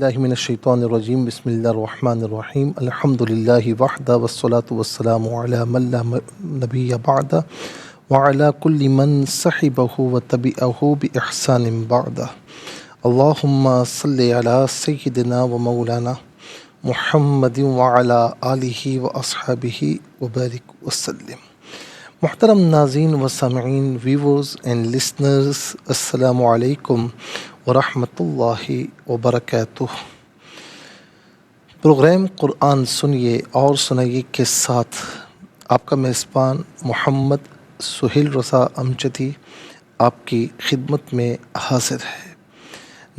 باللہ من الشیطان الرجیم بسم اللہ الرحمن الرحیم الحمدللہ وحدہ والصلاة والسلام علی من لا نبی بعدہ وعلی کل من صحبہ وتبعہ بإحسان بعدہ اللہم صلی علی سیدنا و مولانا محمد وعلی آلہ واصحابہ وبارک وسلم۔ محترم ناظرین و سامعین، ویورز اینڈ لسنرز، السلام علیکم ورحمۃ اللہ وبرکاتہ۔ پروگرام قرآن سنیے اور سنائیے کے ساتھ آپ کا میزبان محمد سہیل رضا امجدی آپ کی خدمت میں حاضر ہے۔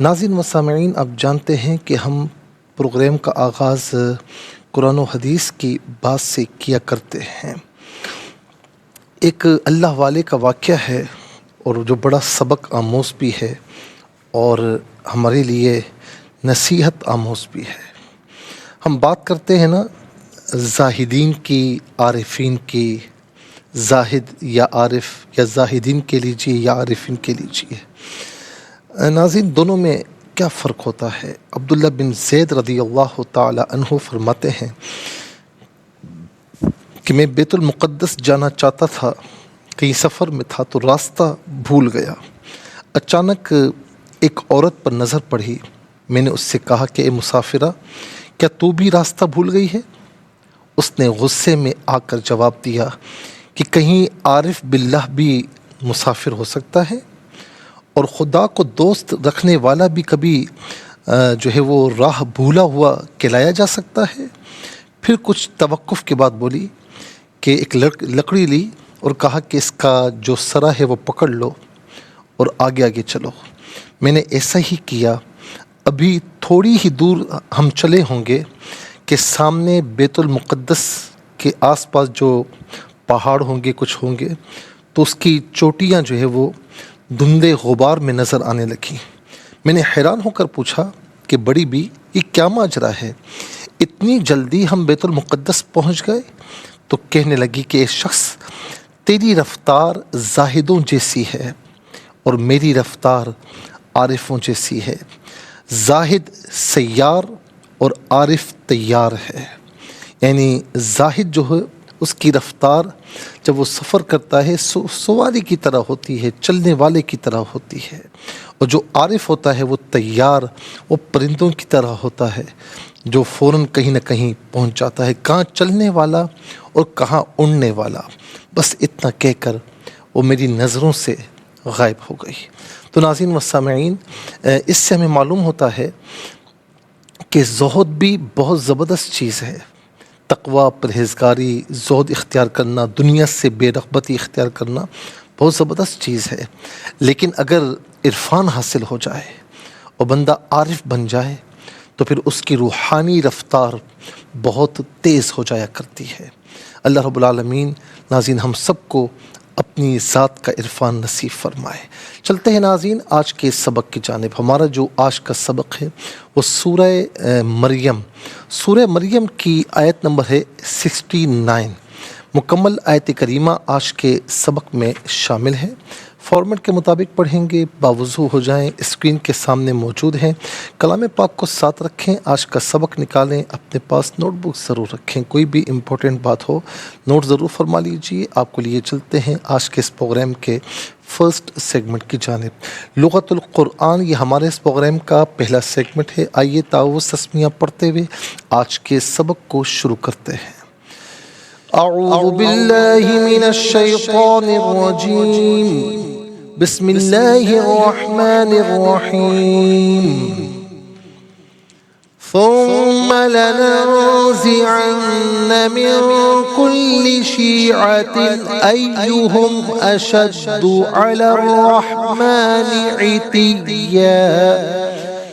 ناظرین و سامعین، آپ جانتے ہیں کہ ہم پروگرام کا آغاز قرآن و حدیث کی بات سے کیا کرتے ہیں۔ ایک اللہ والے کا واقعہ ہے اور جو بڑا سبق آموز بھی ہے اور ہمارے لیے نصیحت آموز بھی ہے۔ ہم بات کرتے ہیں نا زاہدین کی، عارفین کی، زاہد یا عارف، یا زاہدین کے لیجیے یا عارفین کے لیجیے۔ ناظرین، دونوں میں کیا فرق ہوتا ہے؟ عبداللہ بن زید رضی اللہ تعالی عنہ فرماتے ہیں کہ میں بیت المقدس جانا چاہتا تھا، کہیں سفر میں تھا تو راستہ بھول گیا۔ اچانک ایک عورت پر نظر پڑی۔ میں نے اس سے کہا کہ اے مسافرہ، کیا تو بھی راستہ بھول گئی ہے؟ اس نے غصے میں آ کر جواب دیا کہ کہیں عارف باللہ بھی مسافر ہو سکتا ہے، اور خدا کو دوست رکھنے والا بھی کبھی جو ہے وہ راہ بھولا ہوا کہلایا جا سکتا ہے۔ پھر کچھ توقف کے بعد بولی کہ ایک لکڑی لی اور کہا کہ اس کا جو سرا ہے وہ پکڑ لو اور آگے آگے چلو۔ میں نے ایسا ہی کیا۔ ابھی تھوڑی ہی دور ہم چلے ہوں گے کہ سامنے بیت المقدس کے آس پاس جو پہاڑ ہوں گے، کچھ ہوں گے، تو اس کی چوٹیاں جو ہے وہ دھندے غبار میں نظر آنے لگیں۔ میں نے حیران ہو کر پوچھا کہ بڑی بی، یہ کیا ماجرا ہے؟ اتنی جلدی ہم بیت المقدس پہنچ گئے؟ تو کہنے لگی کہ اے شخص، تیری رفتار زاہدوں جیسی ہے اور میری رفتار عارفوں جیسی ہے۔ زاہد سیار اور عارف تیار ہے۔ یعنی زاہد جو ہے اس کی رفتار جب وہ سفر کرتا ہے سواری کی طرح ہوتی ہے، چلنے والے کی طرح ہوتی ہے، اور جو عارف ہوتا ہے وہ تیار، وہ پرندوں کی طرح ہوتا ہے جو فوراً کہیں نہ کہیں پہنچ جاتا ہے، کہاں چلنے والا اور کہاں اڑنے والا۔ بس اتنا کہہ کر وہ میری نظروں سے غائب ہو گئی۔ تو ناظرین و سامعین، اس سے ہمیں معلوم ہوتا ہے کہ زہد بھی بہت زبردست چیز ہے۔ تقوی، پرہیزگاری، زہد اختیار کرنا، دنیا سے بے رغبتی اختیار کرنا بہت زبردست چیز ہے، لیکن اگر عرفان حاصل ہو جائے اور بندہ عارف بن جائے تو پھر اس کی روحانی رفتار بہت تیز ہو جایا کرتی ہے۔ اللہ رب العالمین ناظرین ہم سب کو اپنی ذات کا عرفان نصیب فرمائے۔ چلتے ہیں ناظرین آج کے سبق کی جانب۔ ہمارا جو آج کا سبق ہے وہ سورہ مریم، سورہ مریم کی آیت نمبر ہے 69۔ مکمل آیت کریمہ آج کے سبق میں شامل ہے۔ فارمیٹ کے مطابق پڑھیں گے، باوضو ہو جائیں، اسکرین کے سامنے موجود ہیں۔ کلام پاک کو ساتھ رکھیں، آج کا سبق نکالیں، اپنے پاس نوٹ بک ضرور رکھیں، کوئی بھی امپورٹنٹ بات ہو نوٹ ضرور فرما لیجیے۔ آپ کو لیے چلتے ہیں آج کے اس پروگرام کے فرسٹ سیگمنٹ کی جانب۔ لغت القرآن، یہ ہمارے اس پروگرام کا پہلا سیگمنٹ ہے۔ آئیے تعوذ تسمیہ پڑھتے ہوئے آج کے سبق کو شروع کرتے ہیں۔ اعوذ باللہ من الشیطان الرجیم، بسم اللہ الرحمن الرحیم۔ ثم لننزعن من كل شيعة أيهم أشد على الرحمن عتيا۔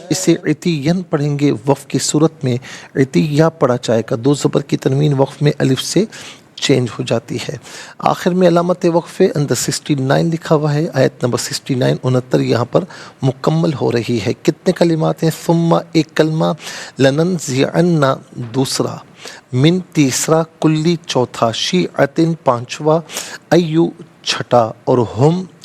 اسے عتیاً پڑھیں گے، وقف کی صورت میں عتیہ پڑھا جائے گا، دو زبر کی تنوین وقف میں الف سے چینج ہو جاتی ہے۔ آخر میں علامت وقف اندر 69 لکھا ہوا ہے، آیت نمبر 69 69 یہاں پر مکمل ہو رہی ہے۔ کتنے کلمات ہیں؟ ثم ایک کلمہ، لننزعن دوسرا، من تیسرا، کلی چوتھا، شیعتن پانچواں، ایو چھٹا، اور ہم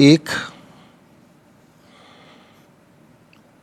1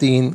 3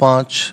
5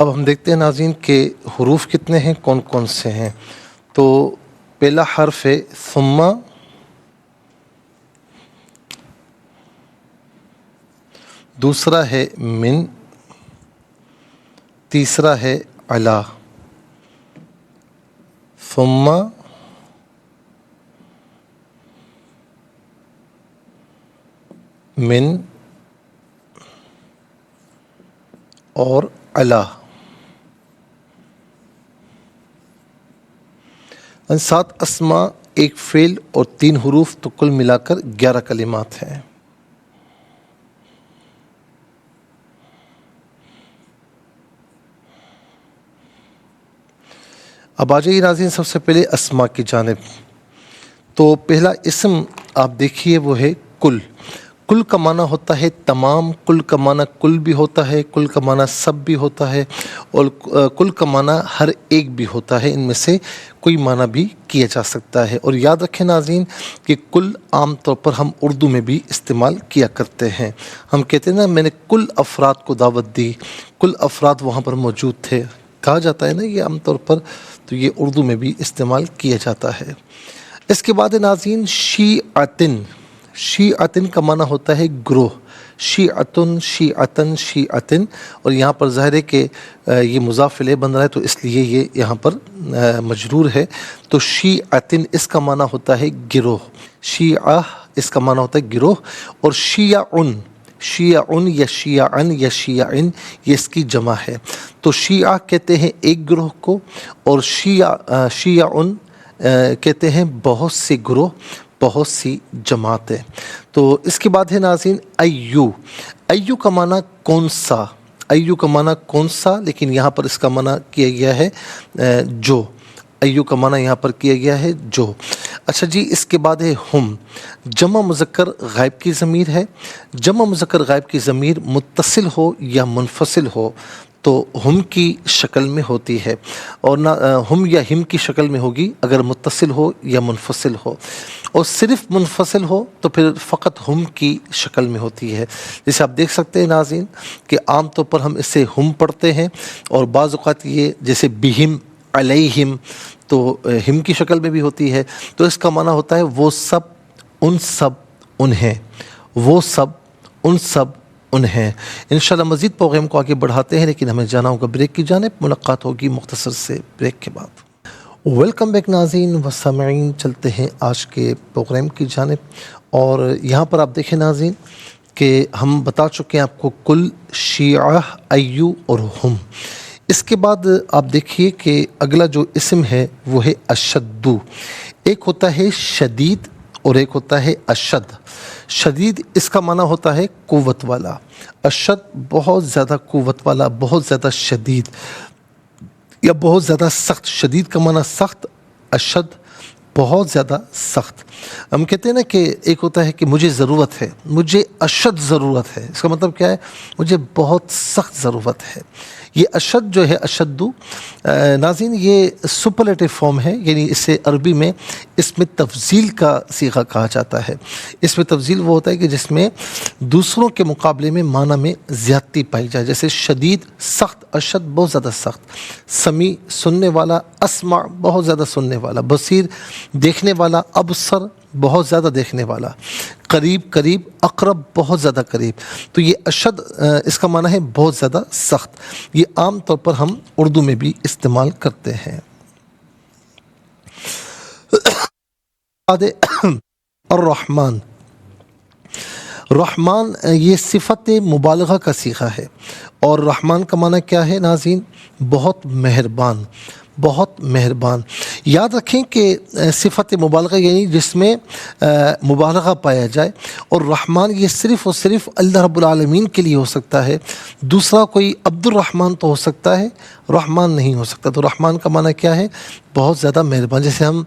اب ہم دیکھتے ہیں ناظرین کہ حروف کتنے ہیں، کون کون سے ہیں. تو پہلا حرف ہے ثم، دوسرا ہے من، تیسرا ہے علا. ثم، من اور علا. 7 اسما، ایک فعل اور 3 حروف، تو کل ملا کر 11 کلمات ہیں. اب آ جائیے ناظرین سب سے پہلے اسما کی جانب. تو پہلا اسم آپ دیکھیے وہ ہے کل. کل کا معنی ہوتا ہے تمام، کل کا معنی کل بھی ہوتا ہے، کل کا معنی سب بھی ہوتا ہے، اور کل کا معنی ہر ایک بھی ہوتا ہے. ان میں سے کوئی معنی بھی کیا جا سکتا ہے. اور یاد رکھیں ناظرین کہ کل عام طور پر ہم اردو میں بھی استعمال کیا کرتے ہیں. ہم کہتے ہیں نا میں نے کل افراد کو دعوت دی، کل افراد وہاں پر موجود تھے، کہا جاتا ہے نا یہ عام طور پر. تو یہ اردو میں بھی استعمال کیا جاتا ہے. اس کے بعد ناظرین شیعتن. شیعتن کا معنی ہوتا ہے گروہ. شیعتن، شیعتن، شیعتن. اور یہاں پر ظاہر ہے کہ یہ مضاف الیہ بن رہا ہے تو اس لیے یہ یہاں پر مجرور ہے. تو شیعتن اس کا معنی ہوتا ہے گروہ. شیعہ اس کا معنی ہوتا ہے گروہ. اور شیعن، شیعن یا شیعن یا شیعن یہ اس کی جمع ہے. تو شیعہ کہتے ہیں ایک گروہ کو، اور شیعن کہتے ہیں بہت سے گروہ، بہت سی جماعتیں. تو اس کے بعد ہے ناظرین ایو. ایو کا معنی کون سا. ایو کا معنی کون سا، لیکن یہاں پر اس کا معنی کیا گیا ہے جو. ایو کا معنی یہاں پر کیا گیا ہے جو. اچھا جی، اس کے بعد ہے ہم. جمع مذکر غائب کی ضمیر ہے. جمع مذکر غائب کی ضمیر متصل ہو یا منفصل ہو تو ہم کی شکل میں ہوتی ہے، اور نہ ہم یا ہم کی شکل میں ہوگی اگر متصل ہو یا منفصل ہو. اور صرف منفصل ہو تو پھر فقط ہم کی شکل میں ہوتی ہے. جیسے آپ دیکھ سکتے ہیں ناظرین کہ عام طور پر ہم اسے ہم پڑھتے ہیں، اور بعض اوقات یہ جیسے بہم، علیہم، تو ہم کی شکل میں بھی ہوتی ہے. تو اس کا معنی ہوتا ہے وہ سب، ان سب، انہیں، وہ سب، ان سب، انہیں. انشاءاللہ مزید پروگرام کو آگے بڑھاتے ہیں، لیکن ہمیں جانا ہوگا بریک کی جانب. ملاقات ہوگی مختصر سے بریک کے بعد. ویلکم بیک ناظرین و سامعین، چلتے ہیں آج کے پروگرام کی جانب. اور یہاں پر آپ دیکھیں ناظرین کہ ہم بتا چکے ہیں آپ کو کل، شیعہ، ایو اور ہم. اس کے بعد آپ دیکھیے کہ اگلا جو اسم ہے وہ ہے اشدو. ایک ہوتا ہے شدید اور ایک ہوتا ہے اشد. شدید اس کا معنی ہوتا ہے قوت والا. اشد بہت زیادہ قوت والا، بہت زیادہ شدید یا بہت زیادہ سخت. شدید کا معنی سخت، اشد بہت زیادہ سخت. ہم کہتے ہیں نا کہ ایک ہوتا ہے کہ مجھے ضرورت ہے، مجھے اشد ضرورت ہے. اس کا مطلب کیا ہے؟ مجھے بہت سخت ضرورت ہے. یہ اشد جو ہے، اشدو ناظرین یہ سپرلیٹو فارم ہے، یعنی اسے عربی میں اس میں تفضیل کا صیغہ کہا جاتا ہے. اس میں تفضیل وہ ہوتا ہے کہ جس میں دوسروں کے مقابلے میں معنی میں زیادتی پائی جائے. جیسے شدید سخت، اشد بہت زیادہ سخت، سمیع سننے والا، اسمع بہت زیادہ سننے والا، بصیر دیکھنے والا، ابصر بہت زیادہ دیکھنے والا، قریب قریب، اقرب بہت زیادہ قریب. تو یہ اشد اس کا معنی ہے بہت زیادہ سخت. یہ عام طور پر ہم اردو میں بھی استعمال کرتے ہیں. الرحمن. رحمان یہ صفت مبالغہ کا صیغہ ہے، اور رحمان کا معنی کیا ہے ناظرین؟ بہت مہربان، بہت مہربان. یاد رکھیں کہ صفت مبالغہ یعنی جس میں مبالغہ پایا جائے، اور رحمان یہ صرف اور صرف اللہ رب العالمین کے لیے ہو سکتا ہے. دوسرا کوئی عبد الرحمن تو ہو سکتا ہے، رحمان نہیں ہو سکتا. تو رحمان کا معنی کیا ہے؟ بہت زیادہ مہربان. جیسے ہم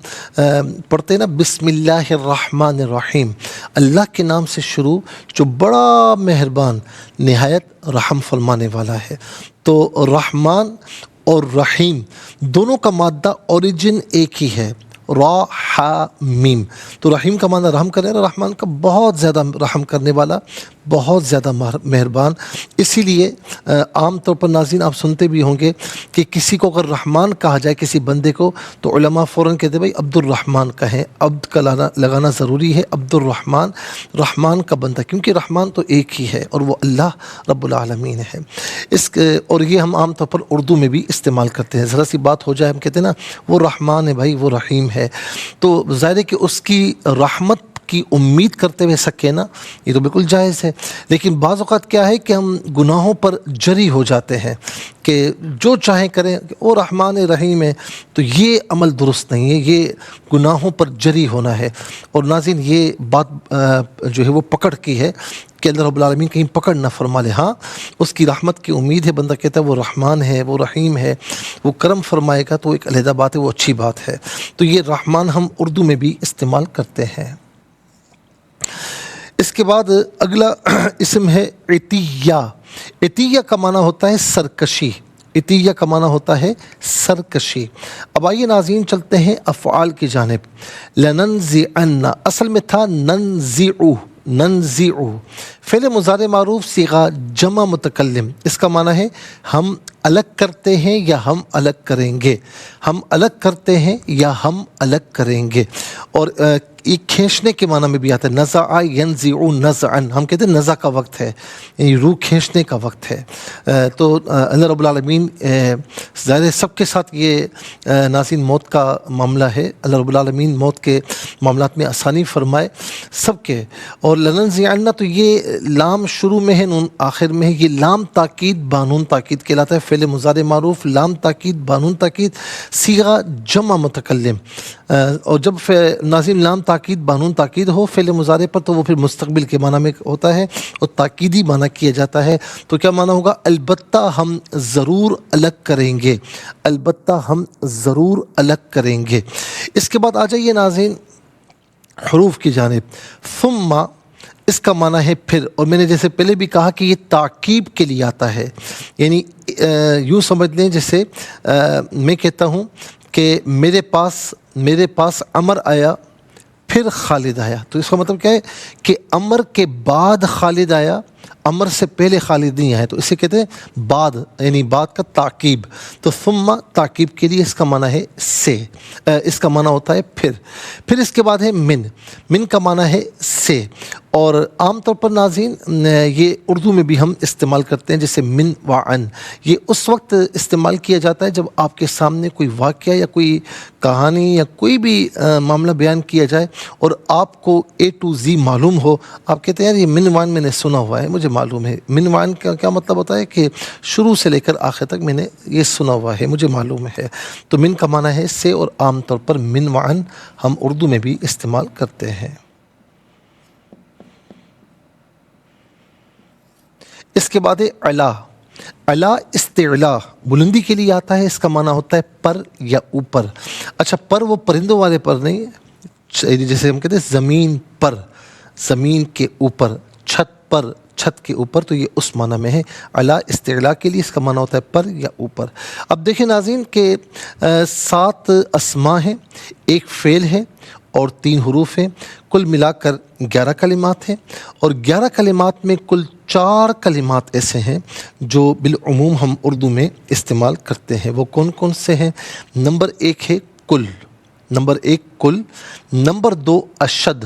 پڑھتے ہیں نا بسم اللہ الرحمن الرحیم، اللہ کے نام سے شروع جو بڑا مہربان نہایت رحم فرمانے والا ہے. تو رحمان اور رحیم دونوں کا مادہ اوریجن ایک ہی ہے، را ح میم. تو رحیم کا معنی رحم کرنے والا، رحمان کا بہت زیادہ رحم کرنے والا، بہت زیادہ مہربان. اسی لیے عام طور پر ناظرین آپ سنتے بھی ہوں گے کہ کسی کو اگر رحمان کہا جائے کسی بندے کو تو علماء فوراً کہتے ہیں بھائی عبد الرحمن کہیں. عبد کا لگانا ضروری ہے. عبد الرحمن, رحمان کا بندہ, کیونکہ رحمان تو ایک ہی ہے اور وہ اللہ رب العالمین ہے. اور یہ ہم عام طور پر اردو میں بھی استعمال کرتے ہیں. ذرا سی بات ہو جائے ہم کہتے ہیں نا وہ رحمان ہے بھائی, وہ رحیم ہے, تو ظاہر ہے کہ اس کی رحمت کی امید کرتے ہوئے ایسا کہنا یہ تو بالکل جائز ہے. لیکن بعض اوقات کیا ہے کہ ہم گناہوں پر جری ہو جاتے ہیں کہ جو چاہیں کریں, وہ رحمان رحیم ہے, تو یہ عمل درست نہیں ہے, یہ گناہوں پر جری ہونا ہے. اور ناظرین یہ بات جو ہے وہ پکڑ کی ہے کہ اللہ رب العالمین کہیں پکڑ نہ فرما لے. ہاں اس کی رحمت کی امید ہے, بندہ کہتا ہے وہ رحمان ہے, وہ رحیم ہے, وہ کرم فرمائے گا, تو ایک علیحدہ بات ہے, وہ اچھی بات ہے. تو یہ رحمان ہم اردو میں بھی استعمال کرتے ہیں. اس کے بعد اگلا اسم ہے عطیہ. عطیہ کا معنی ہوتا ہے سرکشی. عطیہ کا معنی ہوتا ہے سرکشی. اب آئیے ناظرین چلتے ہیں افعال کی جانب. لننزعن اصل میں تھا ننزعو, ننزعو فعل مضارع معروف صیغہ جمع متکلم. اس کا معنی ہے ہم الگ کرتے ہیں یا ہم الگ کریں گے, ہم الگ کرتے ہیں یا ہم الگ کریں گے. اور یہ کھینچنے کے معنی میں بھی آتا ہے. نزع ینزع نزعا, ہم کہتے ہیں نزع کا وقت ہے, یعنی روح کھینچنے کا وقت ہے. تو اللہ رب العالمین ظاہر سب کے ساتھ یہ ناظرین موت کا معاملہ ہے. اللہ رب العالمین موت کے معاملات میں آسانی فرمائے سب کے. اور لننزعن تو یہ لام شروع میں ہے, نون آخر میں ہے. یہ لام تاکید بانون تاکید کہلاتا ہے. فعل مضارع معروف لام تاکید بانون تاکید صیغہ جمع متکلم. اور جب ناظرین لام تاکید بانون تاکید ہو فعل مضارع پر تو وہ پھر مستقبل کے معنی میں ہوتا ہے اور تاکیدی معنی کیا جاتا ہے. تو کیا معنی ہوگا؟ البتہ ہم ضرور الگ کریں گے, البتہ ہم ضرور الگ کریں گے. اس کے بعد آ جائیے ناظرین حروف کی جانب. ثم اس کا معنی ہے پھر, اور میں نے جیسے پہلے بھی کہا کہ یہ تعقیب کے لیے آتا ہے. یعنی یوں سمجھ لیں جیسے میں کہتا ہوں کہ میرے پاس عمر آیا پھر خالد آیا, تو اس کا مطلب کیا ہے کہ عمر کے بعد خالد آیا, عمر سے پہلے خالد نہیں آیا, تو اسے کہتے ہیں بعد, یعنی بعد کا تعقیب. تو ثم تعقیب کے لیے اس کا معنی ہے سے, اس کا معنی ہوتا ہے پھر. پھر اس کے بعد ہے من. من کا معنی ہے سے, اور عام طور پر ناظرین یہ اردو میں بھی ہم استعمال کرتے ہیں جیسے من و عن. یہ اس وقت استعمال کیا جاتا ہے جب آپ کے سامنے کوئی واقعہ یا کوئی کہانی یا کوئی بھی معاملہ بیان کیا جائے اور آپ کو اے ٹو زی معلوم ہو. آپ کہتے ہیں یار یہ من وان میں نے سنا ہوا ہے, مجھے معلوم ہے. من وان کا کیا مطلب ہوتا ہے کہ شروع سے لے کر آخر تک میں نے یہ سنا ہوا ہے, مجھے معلوم ہے. تو من کا معنی ہے سے, اور عام طور پر من وان ہم اردو میں بھی استعمال کرتے ہیں. اس کے بعد علا. علا استعلا بلندی کے لیے آتا ہے. اس کا معنی ہوتا ہے پر یا اوپر. اچھا پر وہ پرندوں والے پر نہیں, جیسے ہم کہتے ہیں زمین پر, زمین کے اوپر, چھت پر, چھت کے اوپر, تو یہ اس معنی میں ہے. علا استعلا کے لیے اس کا معنی ہوتا ہے پر یا اوپر. اب دیکھیں ناظرین کہ 7 اسماء ہیں, ایک فعل ہے اور 3 حروف ہیں. کل ملا کر 11 کلمات ہیں, اور 11 کلمات میں کل 4 کلمات ایسے ہیں جو بالعموم ہم اردو میں استعمال کرتے ہیں. وہ کون کون سے ہیں؟ نمبر 1 ہے کل, نمبر 1 کل, نمبر 2 اشد,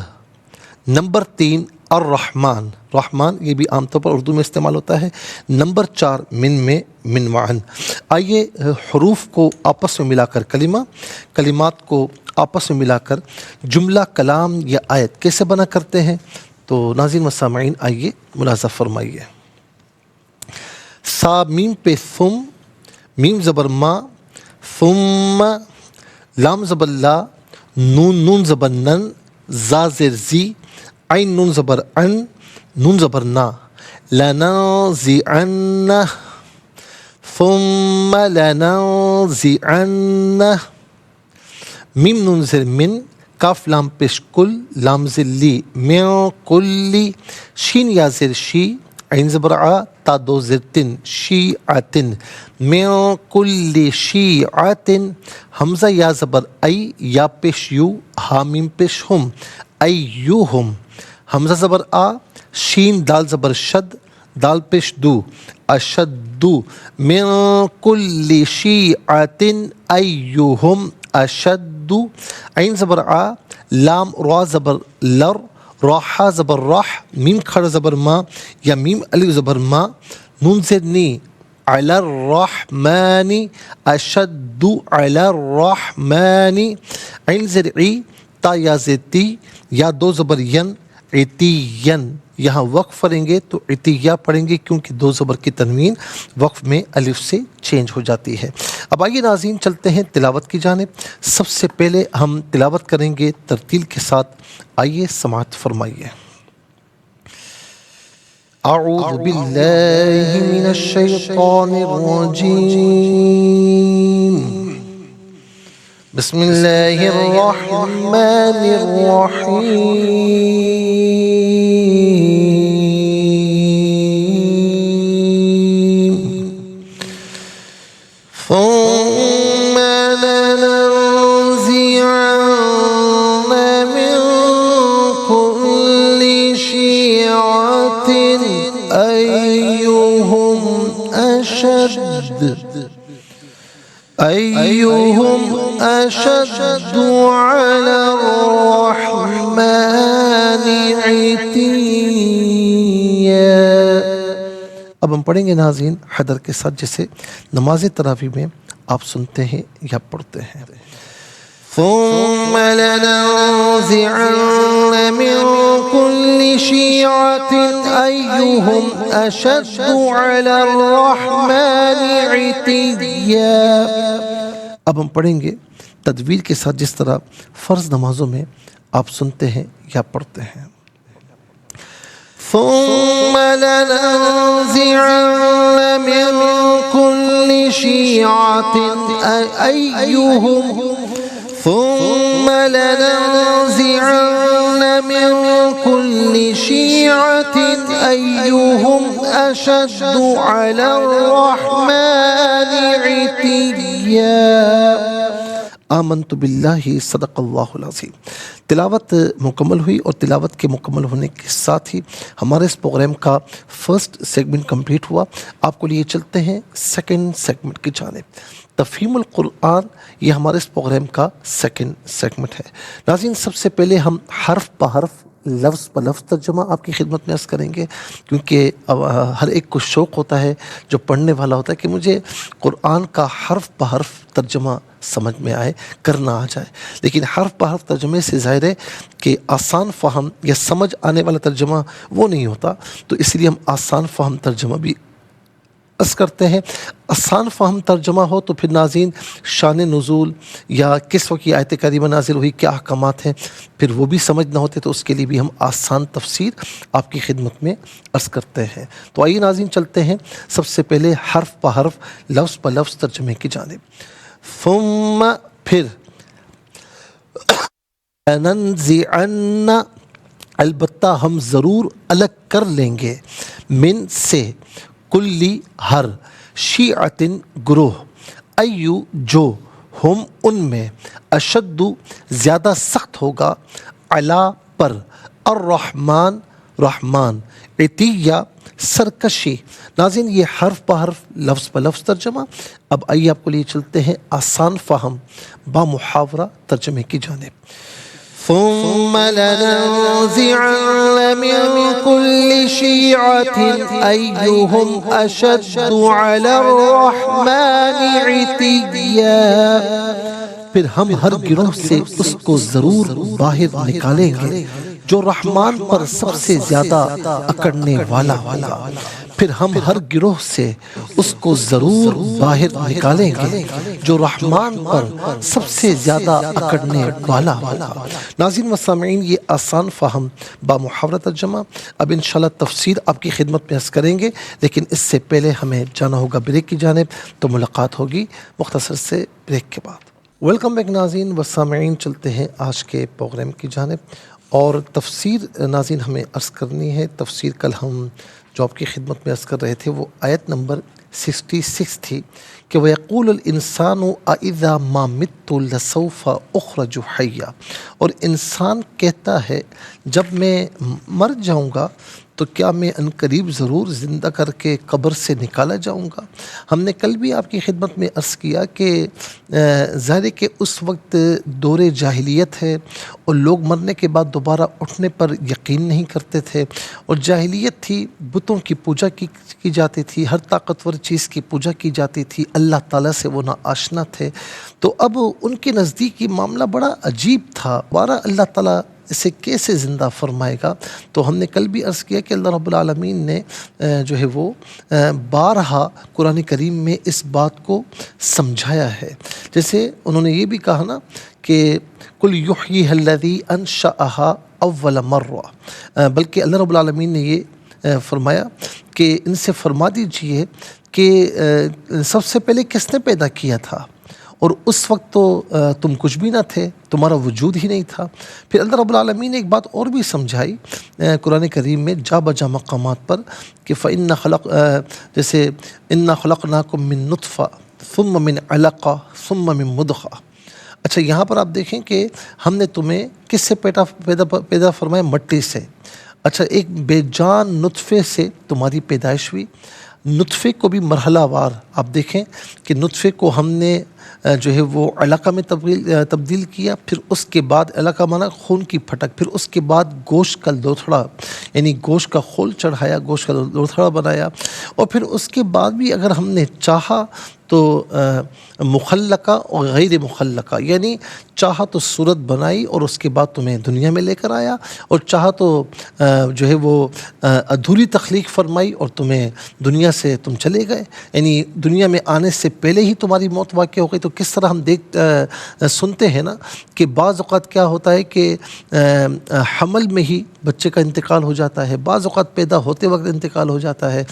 نمبر 3 الرحمن, رحمان یہ بھی عام طور پر اردو میں استعمال ہوتا ہے. نمبر 4 من معن. آئیے حروف کو آپس میں ملا کر کلمات کو آپس میں ملا کر جملہ, کلام یا آیت کیسے بنا کرتے ہیں. تو ناظرین و سامعین آئیے ملاحظہ فرمائیے. سا میم پہ ثم, میم زبر ما, ثم لام زبر لا, نون زبر نن, زا زر زی, عین نون زبر ان, نون زبر نا, لننزعن, ثم لننزعن, میم نون زر من, کاف لام پیش کل, لام زر لی, من کلی, شین یا زر شی, عین زبر ع, تا 2 زر تن, شیعتن, من کلی شیعتن, حمزہ یا زبر ای, یا پیش یو, ہا میم پیش ہم, ایوہم, حمزہ زبر آ, شین دال زبر شد دال پیش دو اشدو من کل شیعت ایہم اشدو عین زبر آ لام را زبر لر راحا زبر راح میم کھڑا زبر ما یا میم الف زبر ما نون زد نی علی الرحمن اشد علی الرحمن عین زر عی تا یا زیتی یا دو زبر ین عتین یہاں وقف پڑھیں گے تو عطیہ پڑھیں گے کیونکہ دو زبر کی تنوین وقف میں الف سے چینج ہو جاتی ہے۔ اب آئیے ناظرین چلتے ہیں تلاوت کی جانب۔ سب سے پہلے ہم تلاوت کریں گے ترتیل کے ساتھ، آئیے سماعت فرمائیے۔ اعوذ باللہ من الشیطان الرجیم، بسم اللہ الرحمن الرحیم۔ ثم لننزعن من كل شيعة أيهم أشد على الرحمن عتيا۔ اب ہم پڑھیں گے ناظرین حدر کے ساتھ، جسے نماز تراویح میں آپ سنتے ہیں یا پڑھتے ہیں۔ ثم لننزعن من كل شيعة أيهم أشد على الرحمن عتيا۔ اب ہم پڑھیں گے تدویر کے ساتھ جس طرح فرض نمازوں میں آپ سنتے ہیں یا پڑھتے ہیں۔ ثم لننزعن من كل شيعة أيهم ثم لننزعن من كل شيعة أيهم أشد على الرحمن عتيا۔ آمنت باللہ صدق اللہ العظیم۔ تلاوت مکمل ہوئی اور تلاوت کے مکمل ہونے کے ساتھ ہی ہمارے اس پروگرام کا فرسٹ سیگمنٹ کمپلیٹ ہوا۔ آپ کو لیے چلتے ہیں سیکنڈ سیگمنٹ کی جانب۔ تفہیم القرآن یہ ہمارے اس پروگرام کا سیکنڈ سیگمنٹ ہے۔ ناظرین سب سے پہلے ہم حرف بحرف لفظ بلفظ ترجمہ آپ کی خدمت میں عرض کریں گے، کیونکہ ہر ایک کو شوق ہوتا ہے جو پڑھنے والا ہوتا ہے کہ مجھے قرآن کا حرف بحرف ترجمہ سمجھ میں آئے، کرنا آ جائے، لیکن حرف بحرف ترجمے سے ظاہر ہے کہ آسان فہم یا سمجھ آنے والا ترجمہ وہ نہیں ہوتا، تو اس لیے ہم آسان فہم ترجمہ بھی عرض کرتے ہیں۔ آسان فہم ترجمہ ہو تو پھر ناظرین شان نزول یا کس وقت یہ آیت کریمہ نازل ہوئی، کیا احکامات ہیں، پھر وہ بھی سمجھ نہ ہوتے، تو اس کے لیے بھی ہم آسان تفسیر آپ کی خدمت میں عرض کرتے ہیں۔ تو آئیے ناظرین چلتے ہیں سب سے پہلے حرف بحرف لفظ بلفظ ترجمے کی جانب۔ ثم پھر لننزعن البتہ ہم ضرور الگ کر لیں گے، من سے، کلی ہر، شیعتن گروہ، ایو جو، ہم ان میں، اشد زیادہ سخت ہوگا، علا پر، الرحمن رحمان، عطیہ سرکشی۔ ناظرین یہ حرف بحرف لفظ بلفظ ترجمہ۔ اب آئیے آپ کو لیے چلتے ہیں آسان فہم با محاورہ ترجمے کی جانب۔ ثم لننزعن من كل شيعة أيهم أشد على الرحمن عتيا۔ پھر ہم ہر گروہ سے اس کو ضرور باہر نکالیں گے جو رحمان پر سب سے زیادہ اکڑنے والا ہوگا۔ پھر ہم ہر گروہ سے اس کو ضرور باہر نکالیں گے جو رحمان پر سب سے زیادہ اکڑنے والا ہوگا۔ ناظرین و سامعین یہ آسان فہم با محاورہ ترجمہ اب انشاءاللہ تفسیر آپ کی خدمت میں عرض کریں گے، لیکن اس سے پہلے ہمیں جانا ہوگا بریک کی جانب، تو ملاقات ہوگی مختصر سے بریک کے بعد۔ ویلکم بیک ناظرین و سامعین، چلتے ہیں آج کے پروگرام کی جانب اور تفسیر ناظرین ہمیں عرض کرنی ہے۔ تفسیر کل ہم جو آپ کی خدمت میں عرض کر رہے تھے وہ آیت نمبر 66 تھی کہ وَيَقُولُ الْإِنسَانُ أَإِذَا مَا مِتُّ لَسَوْفَ أُخْرَجُ حَيًّا، اور انسان کہتا ہے جب میں مر جاؤں گا تو کیا میں ان قریب ضرور زندہ کر کے قبر سے نکالا جاؤں گا؟ ہم نے کل بھی آپ کی خدمت میں عرض کیا کہ ظاہر ہے کہ اس وقت دور جاہلیت ہے اور لوگ مرنے کے بعد دوبارہ اٹھنے پر یقین نہیں کرتے تھے، اور جاہلیت تھی، بتوں کی پوجا کی جاتی تھی، ہر طاقتور چیز کی پوجا کی جاتی تھی، اللہ تعالیٰ سے وہ ناآشنا تھے۔ تو اب ان کے نزدیک یہ معاملہ بڑا عجیب تھا، دوبارہ اللہ تعالیٰ اسے کیسے زندہ فرمائے گا؟ تو ہم نے کل بھی عرض کیا کہ اللہ رب العالمین نے جو ہے وہ بارہا قرآن کریم میں اس بات کو سمجھایا ہے۔ جیسے انہوں نے یہ بھی کہا نا کہ قُلْ يُحْيِيهَا الَّذِي أَنشَأَهَا أَوَّلَ مَرَّةٍ، بلکہ اللہ رب العالمین نے یہ فرمایا کہ ان سے فرما دیجئے کہ سب سے پہلے کس نے پیدا کیا تھا، اور اس وقت تو تم کچھ بھی نہ تھے، تمہارا وجود ہی نہیں تھا۔ پھر اللہ رب العالمین نے ایک بات اور بھی سمجھائی قرآن کریم میں جا بجا مقامات پر کہ جیسے اِنَّا خَلَقْنَاكُم مِّن نُطْفَةٍ ثُمَّ مِّن عَلَقَةٍ ثُمَّ مِّن مُضْغَةٍ۔ اچھا، یہاں پر آپ دیکھیں کہ ہم نے تمہیں کس سے پیدا فرمایا؟ مٹی سے۔ اچھا، ایک بے جان نطفے سے تمہاری پیدائش ہوئی۔ نطفے کو بھی مرحلہ وار آپ دیکھیں کہ نطفے کو ہم نے جو ہے وہ علقہ میں تبدیل کیا، پھر اس کے بعد علقہ مانا خون کی پھٹک، پھر اس کے بعد گوشت کا لوتھڑا، یعنی گوشت کا خول چڑھایا، گوشت کا لوتھڑا بنایا، اور پھر اس کے بعد بھی اگر ہم نے چاہا تو مخلقہ اور غیر مخلقہ، یعنی چاہا تو صورت بنائی اور اس کے بعد تمہیں دنیا میں لے کر آیا، اور چاہا تو جو ہے وہ ادھوری تخلیق فرمائی اور تمہیں دنیا سے تم چلے گئے، یعنی دنیا میں آنے سے پہلے ہی تمہاری موت واقع ہو گئی۔ تو کس طرح ہم سنتے ہیں نا کہ بعض اوقات کیا ہوتا ہے کہ حمل میں ہی بچے کا انتقال ہو جاتا ہے، بعض اوقات پیدا ہوتے وقت انتقال ہو جاتا ہے،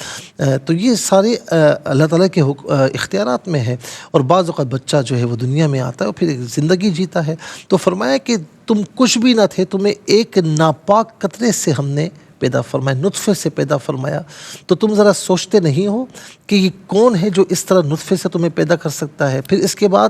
تو یہ سارے اللہ تعالیٰ کے اختیارات میں ہے، اور بعض اوقات بچہ جو ہے وہ دنیا میں آتا ہے اور پھر ایک زندگی جیتا ہے۔ تو فرمایا کہ تم کچھ بھی نہ تھے، تمہیں ایک ناپاک قطرے سے ہم نے پیدا فرمایا، نطفے سے پیدا فرمایا۔ تو تم ذرا سوچتے نہیں ہو کہ یہ کون ہے جو اس طرح نطفے سے تمہیں پیدا کر سکتا ہے؟ پھر اس کے بعد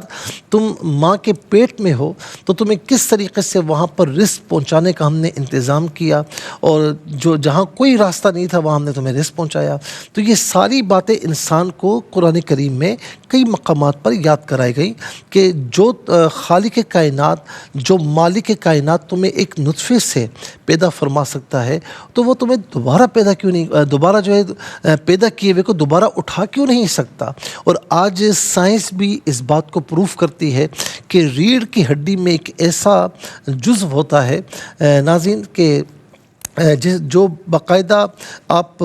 تم ماں کے پیٹ میں ہو تو تمہیں کس طریقے سے وہاں پر رزق پہنچانے کا ہم نے انتظام کیا، اور جو جہاں کوئی راستہ نہیں تھا وہاں ہم نے تمہیں رزق پہنچایا۔ تو یہ ساری باتیں انسان کو قرآن کریم میں کئی مقامات پر یاد کرائی گئی کہ جو خالق کائنات، جو مالک کائنات تمہیں ایک نطفے سے پیدا فرما سکتا ہے، تو وہ تمہیں دوبارہ جو ہے پیدا کیے ہوئے کو دوبارہ اٹھا کیوں نہیں سکتا؟ اور آج سائنس بھی اس بات کو پروف کرتی ہے کہ ریڑھ کی ہڈی میں ایک ایسا جزو ہوتا ہے ناظرین کہ جو باقاعدہ آپ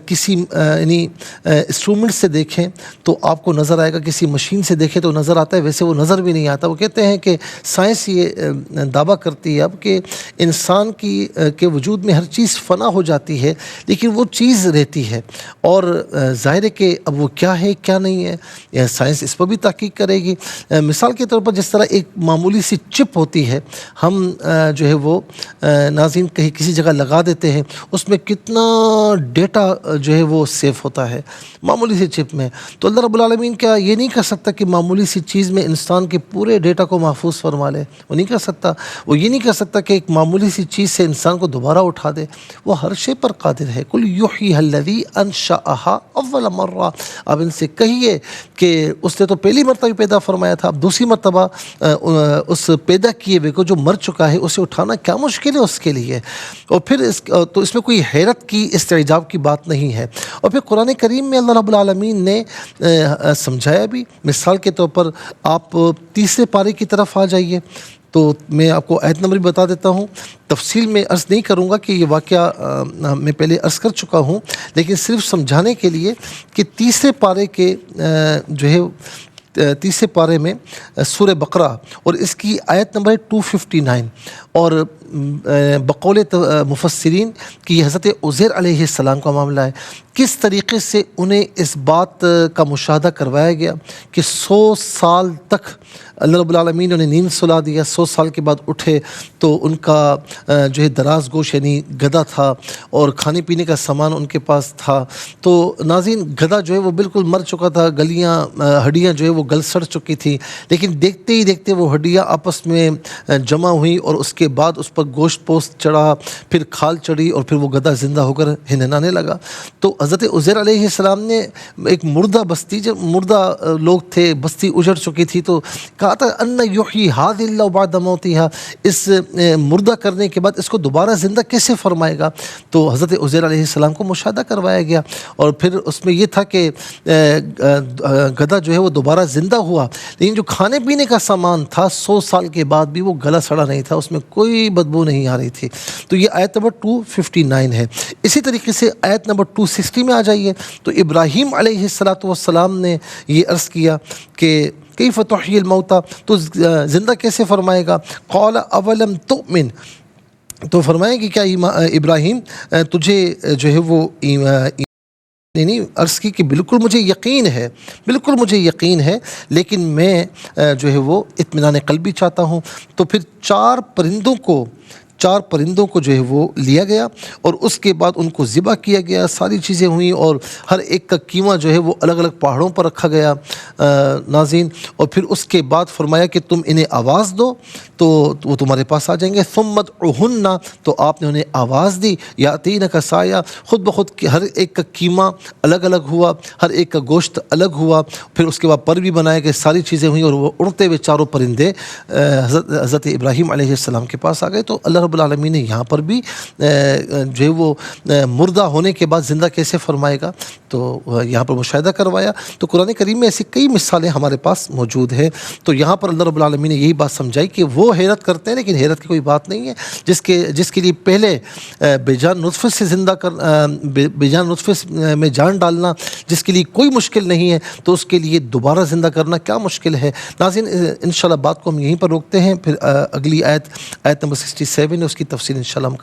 کسی یعنی انسٹرومنٹ سے دیکھیں تو آپ کو نظر آئے گا، کسی مشین سے دیکھیں تو نظر آتا ہے، ویسے وہ نظر بھی نہیں آتا۔ وہ کہتے ہیں کہ سائنس یہ دعویٰ کرتی ہے اب کہ انسان کے وجود میں ہر چیز فنا ہو جاتی ہے لیکن وہ چیز رہتی ہے، اور ظاہر ہے کہ اب وہ کیا ہے کیا نہیں ہے، یہ سائنس اس پر بھی تحقیق کرے گی۔ مثال کے طور پر جس طرح ایک معمولی سی چپ ہوتی ہے، ہم جو ہے وہ ناظرین کہیں کسی جگہ لگا دیتے ہیں، اس میں کتنا ڈیٹا جو ہے وہ سیف ہوتا ہے معمولی سی چپ میں۔ تو اللہ رب العالمین کیا یہ نہیں کر سکتا کہ معمولی سی چیز میں انسان کے پورے ڈیٹا کو محفوظ فرما لے؟ وہ نہیں کر سکتا۔ وہ یہ نہیں کر سکتا کہ ایک معمولی سی چیز سے انسان کو دوبارہ اٹھا دے؟ وہ ہر شے پر قادر ہے۔ قُلْ يُحْيِيهَا الَّذِي أَنشَأَهَا أَوَّلَ مَرَّةٍ، اب ان سے کہیے کہ اس نے تو پہلی مرتبہ پیدا فرمایا تھا، اب دوسری مرتبہ اس پیدا کیے ہوئے کو جو مر چکا ہے اسے اٹھانا کیا مشکل ہے اس کے لیے؟ اور پھر تو اس میں کوئی حیرت کی، استعجاب کی بات نہیں ہے۔ اور پھر قرآن کریم میں اللہ رب العالمین نے سمجھایا بھی۔ مثال کے طور پر آپ تیسرے پارے کی طرف آ جائیے، تو میں آپ کو آیت نمبر بتا دیتا ہوں، تفصیل میں عرض نہیں کروں گا کہ یہ واقعہ میں پہلے عرض کر چکا ہوں، لیکن صرف سمجھانے کے لیے کہ تیسرے پارے کے جو ہے تیسرے پارے میں سورہ بقرہ، اور اس کی آیت نمبر 259، اور بقول مفسرین کہ حضرت عزیر علیہ السلام کا معاملہ ہے، کس طریقے سے انہیں اس بات کا مشاہدہ کروایا گیا کہ 100 سال تک اللہ رب العالمین نے انہیں نیند سلا دیا، 100 سال کے بعد اٹھے تو ان کا جو ہے دراز گوش یعنی گدھا تھا، اور کھانے پینے کا سامان ان کے پاس تھا۔ تو ناظرین گدھا جو ہے وہ بالکل مر چکا تھا، ہڈیاں جو ہے وہ گل سڑ چکی تھی، لیکن دیکھتے ہی دیکھتے وہ ہڈیاں آپس میں جمع ہوئیں، اور اس کے کے بعد اس پر گوشت پوست چڑھا، پھر کھال چڑھی اور پھر وہ گدھا زندہ ہو کر ہنہنانے لگا۔ تو حضرت عزیر علیہ السلام نے ایک مردہ بستی، جب مردہ لوگ تھے، بستی اجڑ چکی تھی، تو کہا تھا ان یحیی ھذہ اللہ بعد موتہا، اس مردہ کرنے کے بعد اس کو دوبارہ زندہ کیسے فرمائے گا؟ تو حضرت عزیر علیہ السلام کو مشاہدہ کروایا گیا، اور پھر اس میں یہ تھا کہ گدھا جو ہے وہ دوبارہ زندہ ہوا، لیکن جو کھانے پینے کا سامان تھا 100 سال کے بعد بھی وہ گلا سڑا نہیں تھا، اس میں کوئی بدبو نہیں آ رہی تھی۔ تو یہ آیت نمبر 259 ہے۔ اسی طریقے سے آیت نمبر 260 میں آ جائیے، تو ابراہیم علیہ السلام نے یہ عرض کیا کہ کیف تحیی الموتى، تو زندہ کیسے فرمائے گا؟ قال اولم تؤمن، تو فرمائے کہ کیا ابراہیم تجھے جو ہے وہ نہیں عرض کی کہ بالکل مجھے یقین ہے، بالکل مجھے یقین ہے، لیکن میں جو ہے وہ اطمینان قلبی چاہتا ہوں۔ تو پھر چار پرندوں کو جو ہے وہ لیا گیا، اور اس کے بعد ان کو ذبح کیا گیا، ساری چیزیں ہوئیں، اور ہر ایک کا قیمہ جو ہے وہ الگ الگ پہاڑوں پر رکھا گیا ناظرین، اور پھر اس کے بعد فرمایا کہ تم انہیں آواز دو تو وہ تمہارے پاس آ جائیں گے۔ ثم ادعوہن، تو آپ نے انہیں آواز دی، یاتینک سایہ، خود بخود ہر ایک کا قیمہ الگ الگ ہوا، ہر ایک کا گوشت الگ ہوا، پھر اس کے بعد پر بھی بنائے گئے، ساری چیزیں ہوئیں، اور وہ اڑتے ہوئے چاروں پرندے حضرت ابراہیم علیہ السلام کے پاس آ گئے۔ تو اللہ رب العالمین نے یہاں پر بھی جو ہے وہ مردہ ہونے کے بعد زندہ کیسے فرمائے گا تو یہاں پر مشاہدہ کروایا۔ تو قرآن کریم میں ایسی کئی مثالیں ہمارے پاس موجود ہیں۔ تو یہاں پر اللہ رب العالمین نے یہی بات سمجھائی کہ وہ حیرت کرتے ہیں، لیکن حیرت کی کوئی بات نہیں ہے، جس کے لیے پہلے بے جان نطفے سے زندہ بے جان نطفے میں جان ڈالنا جس کے لیے کوئی مشکل نہیں ہے، تو اس کے لیے دوبارہ زندہ کرنا کیا مشکل ہے؟ ناظرین انشاءاللہ بات کو ہم یہیں پر روکتے ہیں، پھر اگلی آیت نمبر 67 ہے، اس کی تفصیل انشاءاللہ ہم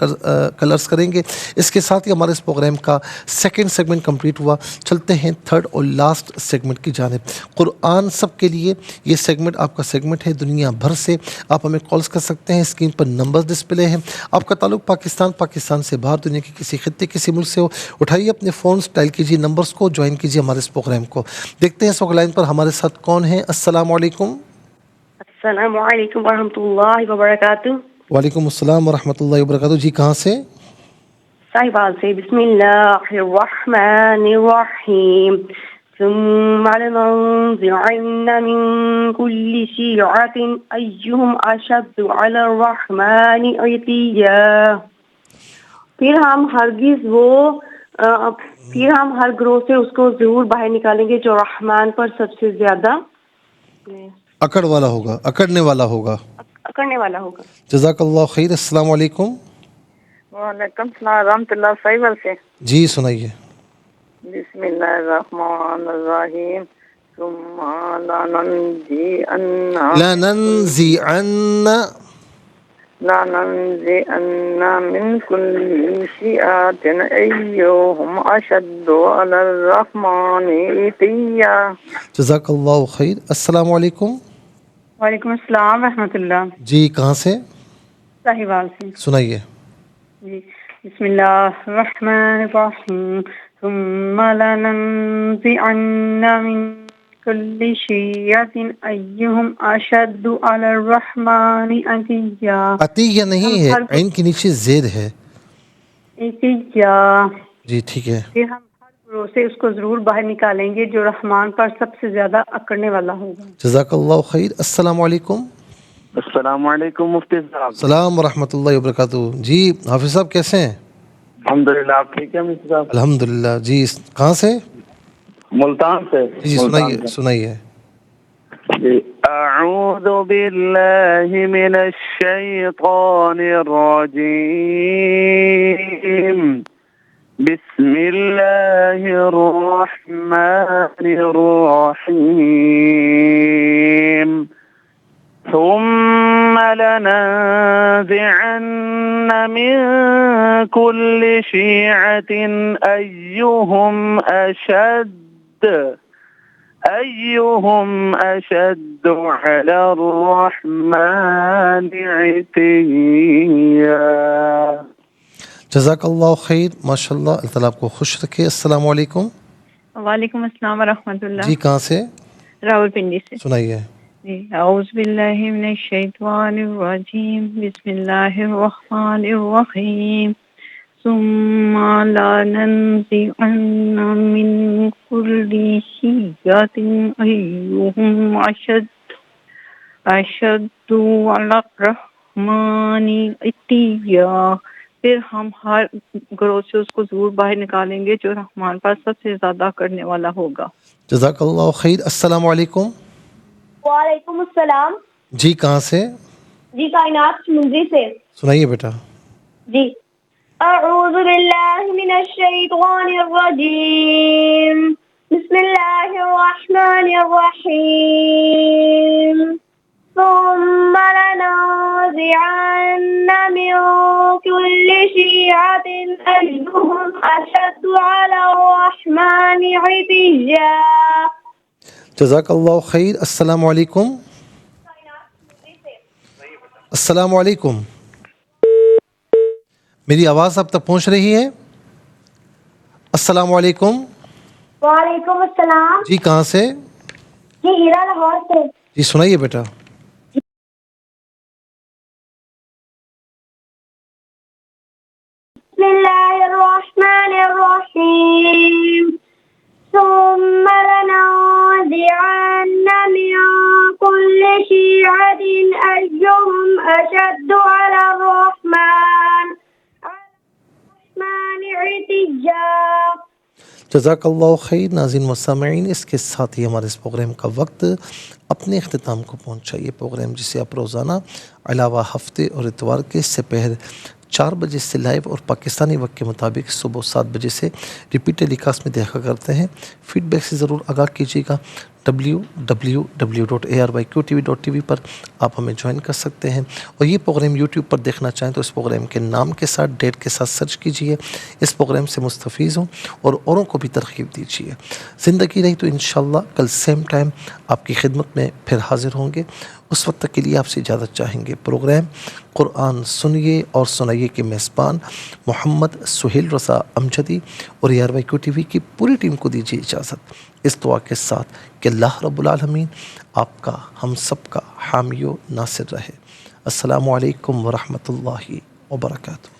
کل عرض کریں گے۔ اس کے ساتھ ہی ہمارے اس پروگرام کا سیکنڈ سیگمنٹ کمپلیٹ ہوا۔ چلتے ہیں تھرڈ اور لاسٹ سیگمنٹ کی جانب، قرآن سب کے لیے۔ یہ سیگمنٹ آپ کا سیگمنٹ ہے، دنیا بھر سے آپ ہمیں کالز کر سکتے ہیں، اسکرین پر نمبر ڈسپلے ہیں۔ آپ کا تعلق پاکستان سے باہر دنیا کے کسی خطے کسی ملک سے ہو، اٹھائیے اپنے فونز، ڈائل کیجیے نمبرز کو، جوائن کیجیے ہمارے اس پروگرام کو۔ دیکھتے ہیں اس وقت لائن پر ہمارے ساتھ کون ہیں۔ السلام علیکم۔ السلام علیکم ورحمۃ اللہ وبرکاتہ۔ وعلیکم السلام ورحمۃ اللہ وبرکاتہ۔ جی کہاں سے؟ صاحبال سے۔ بسم اللہ الرحمن الرحیم۔ ثم لننزعن من كل شيعة أيهم أشد على الرحمن عتيا۔ پھر ہم ہر گروہ سے اس کو ضرور باہر نکالیں گے جو رحمان پر سب سے زیادہ اکڑنے والا ہوگا۔ جزاک اللہ خیر۔ السلام علیکم۔ وعلیکم السلام ورحمۃ اللہ۔ صاحب سے جی سنائیے۔ بسم اللہ الرحمن الرحیم۔ ثم لننزعن من كل شيعة أيهم أشد على الرحمن عتيا۔ جزاک اللہ خیر۔ السلام علیکم۔ وعلیکم السلام ورحمۃ اللہ۔ جی کہاں سے؟ صاحبال سے۔ سنائیے۔ جی بسم اللہ الرحمن الرحیم۔ ثم لننزعن من كل شيعة أيهم أشد على الرحمن عتيا۔ عطیہ نہیں ہے، عین کے نیچے زید ہے۔ عتیہ۔ جی ٹھیک ہے۔ پھر ہم ہر گروہ سے اس کو ضرور باہر نکالیں گے جو رحمان پر سب سے زیادہ اکڑنے والا ہوگا۔ جزاک اللہ خیر۔ السلام علیکم۔ السلام علیکم مفتی صاحب۔ السلام ورحمۃ اللہ وبرکاتہ۔ جی حافظ صاحب کیسے ہیں؟ الحمدللہ، آپ ٹھیک ہیں مفتی صاحب؟ الحمدللہ۔ جی کہاں سے؟ ملتان سے۔ جی سنائیے۔ اعوذ باللہ من الشیطان الرجیم، بسم اللہ الرحمن الرحیم، ثم لننزعن من كل شيعة أيهم أشد على الرحمن عتيا۔ جزاک اللہ خیر، ماشاء اللہ، اللہ تعالیٰ آپ کو خوش رکھے۔ السلام علیکم۔ وعلیکم السلام ورحمۃ اللہ۔ جی کہاں سے؟ راول پنڈی سے۔ سنائیے۔ أعوذ بالله من الشيطان الرجيم بسم الله الرحمن الرحيم ثم لننزعن من كل شيعة أيهم أشد على الرحمن عتيا، پھر ہم ہر گروہ سے اس کو ضرور باہر نکالیں گے جو رحمان پر سب سے زیادہ کرنے والا ہوگا۔ جزاک اللہ خیر۔ السلام علیکم۔ وعلیکم السلام۔ جی کہاں سے؟ جی کائنات سمندری سے۔ سنائیے بیٹا۔ جی اعوذ باللہ من الشیطان الرجیم بسم اللہ الرحمن الرحیم ثم لننزعن من كل شيعة أيهم أشد على الرحمن عتيا۔ جزاک اللہ خیر۔ السلام علیکم۔ السلام علیکم، میری آواز اب تک پہنچ رہی ہے؟ السلام علیکم۔ وعلیکم السلام۔ جی کہاں سے؟ جی ہیرا لاہور سے۔ جی سنائیے بیٹا۔ بسم اللہ الرحمن الرحیم ثم لننزعن من كل شيعة أيهم أشد على الرحمن عتيا۔ جزاک اللہ خیر۔ ناظرین و سامعین، اس کے ساتھ ہی ہمارے اس پروگرام کا وقت اپنے اختتام کو پہنچا۔ یہ پروگرام جسے آپ روزانہ علاوہ ہفتے اور اتوار کے سپہر 4 بجے سے لائیو اور پاکستانی وقت کے مطابق صبح 7 بجے سے ریپیٹ ٹیلی کاسٹ میں دیکھا کرتے ہیں۔ فیڈ بیک سے ضرور آگاہ کیجیے گا۔ www.arbyqtv.tv پر آپ ہمیں جوائن کر سکتے ہیں، اور یہ پروگرام یوٹیوب پر دیکھنا چاہیں تو اس پروگرام کے نام کے ساتھ ڈیٹ کے ساتھ سرچ کیجیے، اس پروگرام سے مستفیض ہوں اور اوروں کو بھی ترغیب دیجیے۔ زندگی رہی تو انشاءاللہ کل سیم ٹائم آپ کی خدمت میں پھر حاضر ہوں گے۔ اس وقت تک کے لیے آپ سے اجازت چاہیں گے۔ پروگرام قرآن سنیے اور سنائیے کے میزبان محمد سہیل رضا امجدی اور ARYQ کی پوری ٹیم کو دیجیے اجازت، اس دعا کے ساتھ کہ اللہ رب العالمین آپ کا ہم سب کا حامی و ناصر رہے۔ السلام علیکم ورحمۃ اللہ وبرکاتہ۔